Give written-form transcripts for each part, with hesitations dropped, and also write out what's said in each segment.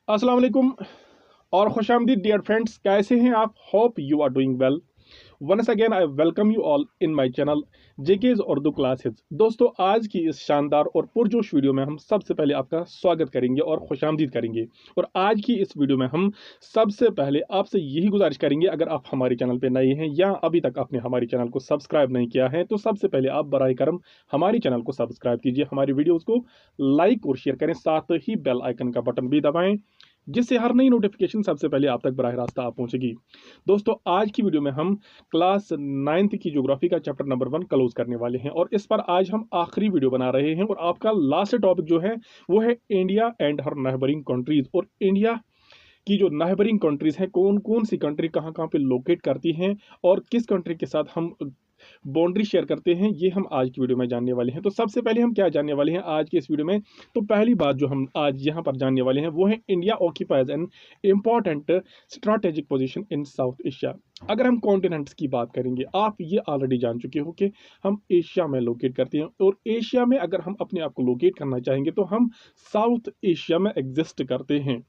अस्सलाम वालेकुम और खुशामदीद डियर फ्रेंड्स, कैसे हैं आप? Hope you are doing well. Once again I welcome you all in my channel JK's Urdu classes. दोस्तों, आज की इस शानदार और पुरजोश वीडियो में हम सबसे पहले आपका स्वागत करेंगे और खुशामदीद करेंगे। और आज की इस वीडियो में हम सबसे पहले आपसे यही गुजारिश करेंगे, अगर आप हमारे चैनल पर नए हैं या अभी तक आपने हमारे चैनल को सब्सक्राइब नहीं किया है, तो सबसे पहले आप बराए करम हमारे चैनल को सब्सक्राइब कीजिए, हमारी वीडियोज़ को लाइक और शेयर करें, साथ ही बेल आइकन का बटन भी दबाएं, जिससे हर नई नोटिफिकेशन सबसे पहले आप तक बराह रास्ता आप पहुंचेगी। दोस्तों, आज की वीडियो में हम क्लास 9th की ज्योग्राफी का चैप्टर नंबर 1 क्लोज करने वाले हैं और इस पर आज हम आखिरी वीडियो बना रहे हैं। और आपका लास्ट टॉपिक जो है वो है India and her neighbouring countries. और इंडिया की जो नेबरिंग कंट्रीज हैं, कौन कौन सी कंट्री कहाँ कहाँ पे लोकेट करती हैं और किस कंट्री के साथ हम बाउंड्री शेयर करते हैं, ये हम आज की वीडियो में जानने वाले हैं। तो सबसे पहले हम क्या जानने वाले हैं आज के इस वीडियो में? तो पहली बात जो हम आज यहाँ पर जानने वाले हैं वो है India occupies an important strategic position in south Asia. अगर हम कॉन्टिनेंट्स की बात करेंगे, आप ये ऑलरेडी जान चुके हो कि हम एशिया में लोकेट करते हैं और एशिया में अगर हम अपने आप को लोकेट करना चाहेंगे तो हम साउथ एशिया में एग्जिस्ट करते हैं।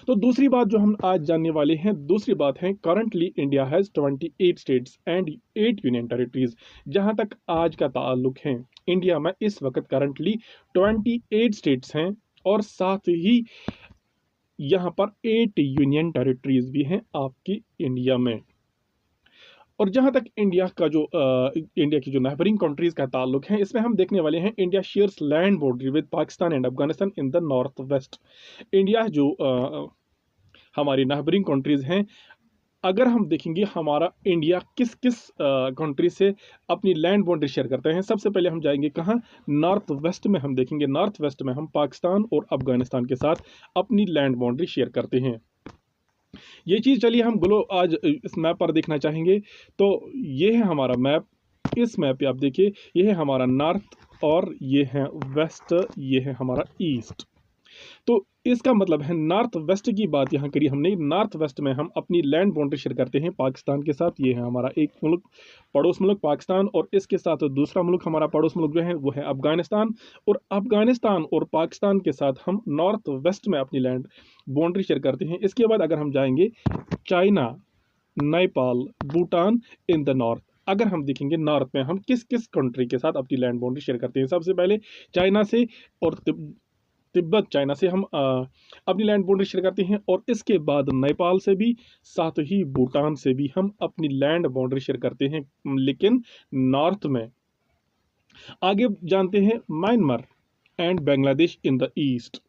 तो दूसरी बात जो हम आज जानने वाले हैं, दूसरी बात है currently India has 28 states and 8 union territories. जहां तक आज का ताल्लुक है, इंडिया में इस वक्त करंटली 28 स्टेट्स हैं और साथ ही यहां पर 8 यूनियन टेरिटरीज भी हैं आपकी इंडिया में। और जहां तक इंडिया का जो इंडिया की जो नेबरिंग कंट्रीज का ताल्लुक है, इसमें हम देखने वाले हैं India shares land border with Pakistan and Afghanistan in the north west. India जो हमारी नेबरिंग कंट्रीज हैं, अगर हम देखेंगे हमारा इंडिया किस किस कंट्री से अपनी लैंड बाउंड्री शेयर करते हैं, सबसे पहले हम जाएंगे कहाँ? नॉर्थ वेस्ट में। हम देखेंगे नॉर्थ वेस्ट में हम पाकिस्तान और अफगानिस्तान के साथ अपनी लैंड बाउंड्री शेयर करते हैं। ये चीज़ चलिए हम ग्लो आज इस मैप पर देखना चाहेंगे। तो ये है हमारा मैप। इस मैप पे आप देखिए, ये है हमारा नॉर्थ और ये है वेस्ट, ये है हमारा ईस्ट। तो इसका मतलब है नॉर्थ वेस्ट की बात यहाँ करी हमने। नॉर्थ वेस्ट में हम अपनी लैंड बाउंड्री शेयर करते हैं पाकिस्तान के साथ। ये है हमारा एक मुल्क, पड़ोस मुल्क पाकिस्तान, और इसके साथ दूसरा मुल्क हमारा पड़ोस मुल्क जो है वो है अफगानिस्तान। और अफगानिस्तान और पाकिस्तान के साथ हम नॉर्थ वेस्ट में अपनी लैंड बाउंड्री शेयर करते हैं। इसके बाद अगर हम जाएंगे China, Nepal, Bhutan in the north. अगर हम देखेंगे नॉर्थ में हम किस किस कंट्री के साथ अपनी लैंड बाउंड्री शेयर करते हैं, सबसे पहले चाइना से और तिब्बत, चाइना से हम अपनी लैंड बाउंड्री शेयर करते हैं। और इसके बाद नेपाल से भी, साथ ही भूटान से भी हम अपनी लैंड बाउंड्री शेयर करते हैं, लेकिन नॉर्थ में। आगे जानते हैं Myanmar and Bangladesh in the east.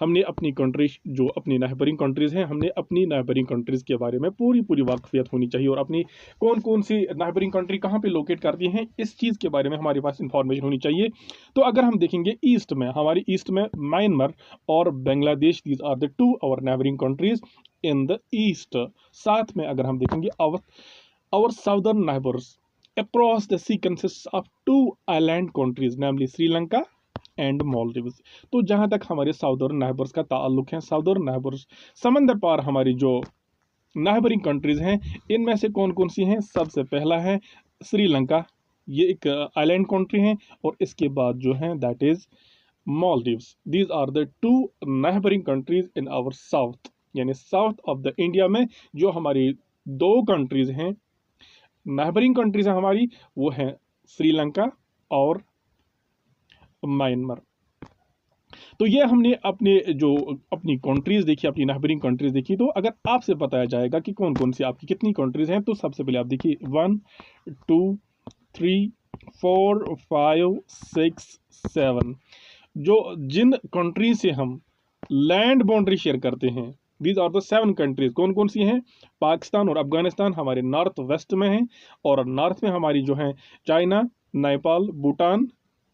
हमने अपनी कंट्री जो अपनी नेबरिंग कंट्रीज हैं, हमने अपनी नेबरिंग कंट्रीज के बारे में पूरी वाकफियत होनी चाहिए और अपनी कौन कौन सी नेबरिंग कंट्री कहाँ पे लोकेट करती हैं, इस चीज़ के बारे में हमारे पास इंफॉर्मेशन होनी चाहिए। तो अगर हम देखेंगे ईस्ट में, हमारी ईस्ट में म्यांमार और Bangladesh, these are the 2 our neighbouring countries in the east. साथ में अगर हम देखेंगे our southern neighbours across the sea consist of 2 island countries, namely Sri Lanka and Maldives. तो जहां तक हमारे साउदर्न नेबर्स का ताल्लुक है, साउदर्न नेबर्स समंदर पार हमारी जो नेबरिंग कंट्रीज हैं, इनमें से कौन कौन सी हैं? सबसे पहला है श्रीलंका, ये एक आइलैंड कंट्री है। और इसके बाद जो है that is Maldives. These are the 2 neighbouring countries in our south, यानी साउथ ऑफ द इंडिया में जो हमारी 2 कंट्रीज हैं, नेबरिंग कंट्रीज हैं हमारी, वो हैं श्रीलंका और म्यांमार। तो ये हमने अपने जो अपनी कंट्रीज देखी, अपनी नेबरिंग कंट्रीज देखी। तो अगर आपसे बताया जाएगा कि कौन कौन सी आपकी कितनी कंट्रीज हैं, तो सबसे पहले आप देखिए 1 2 3 4 5 6 7, जो जिन कंट्री से हम लैंड बाउंड्री शेयर करते हैं, दीज आर द 7 कंट्रीज। कौन कौन सी हैं? पाकिस्तान और अफगानिस्तान हमारे नॉर्थ वेस्ट में हैं, और नॉर्थ में हमारी जो है चाइना, नेपाल, भूटान।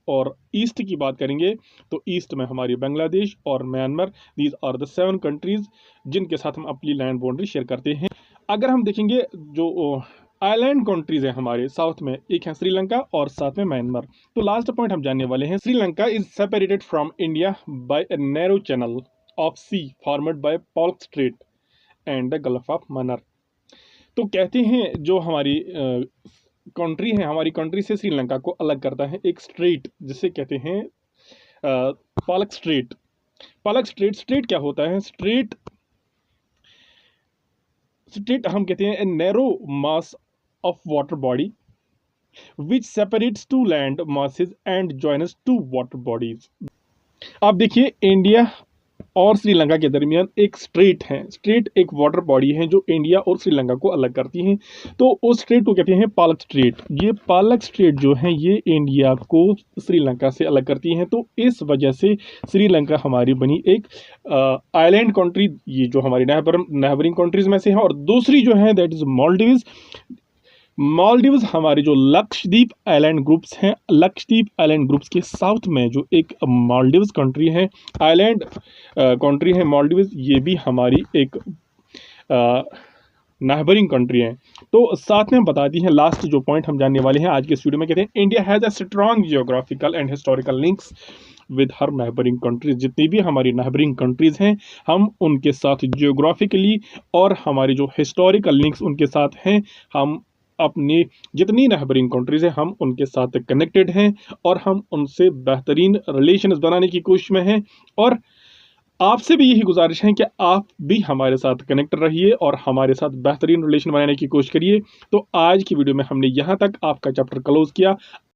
और ईस्ट की बात करेंगे तो ईस्ट में हमारी बांग्लादेश और Myanmar. These are the 7 countries जिनके साथ हम अपनी लैंड बाउंड्री शेयर करते हैं। अगर हम देखेंगे जो आइलैंड कंट्रीज हैं हमारे साउथ में, एक है श्रीलंका और साथ में म्यांमार। तो लास्ट पॉइंट हम जानने वाले हैं, Sri Lanka is separated from India by a narrow channel of sea formed by Palk Strait and the Gulf of Mannar. तो कहते हैं जो हमारी कंट्री है, हमारी कंट्री से श्रीलंका को अलग करता है एक स्ट्रेट, जिसे कहते हैं पालक स्ट्रेट। पालक स्ट्रेट, स्ट्रेट क्या होता है? स्ट्रेट, स्ट्रेट हम कहते हैं narrow mass of water body which separates two land masses and joins two water bodies. आप देखिए, इंडिया और श्रीलंका के दरमियान एक स्ट्रेट है, स्ट्रेट एक वाटर बॉडी है जो इंडिया और श्रीलंका को अलग करती है। तो उस स्ट्रेट को कहते हैं पालक स्ट्रेट। ये पालक स्ट्रेट जो है ये इंडिया को श्रीलंका से अलग करती है। तो इस वजह से श्रीलंका हमारी बनी एक आइलैंड कंट्री, ये जो हमारी नेबरिंग कंट्रीज में से है। और दूसरी जो है दैट इज मालदीव्स। मालदीव्स हमारे जो लक्षद्वीप आइलैंड ग्रुप्स हैं, लक्षद्वीप आइलैंड ग्रुप्स के साउथ में जो एक मालदीव्स कंट्री है, आइलैंड कंट्री है मालदीव्स, ये भी हमारी एक नाइबरिंग कंट्री है। तो साथ में बता दी है लास्ट जो पॉइंट हम जानने वाले हैं आज के इस वीडियो में, कहते हैं India has a strong geographical and historical links with her neighbouring countries. जितनी भी हमारी नाइबरिंग कंट्रीज हैं, हम उनके साथ जियोग्राफिकली और हमारे जो हिस्टोरिकल लिंक्स उनके साथ हैं। हम अपनी जितनी नेबरिंग कंट्रीज हैं हम उनके साथ कनेक्टेड हैं और हम उनसे बेहतरीन रिलेशंस बनाने की कोशिश में हैं। और आपसे भी यही गुजारिश है कि आप भी हमारे साथ कनेक्ट रहिए और हमारे साथ बेहतरीन रिलेशन बनाने की कोशिश करिए। तो आज की वीडियो में हमने यहाँ तक आपका चैप्टर क्लोज किया।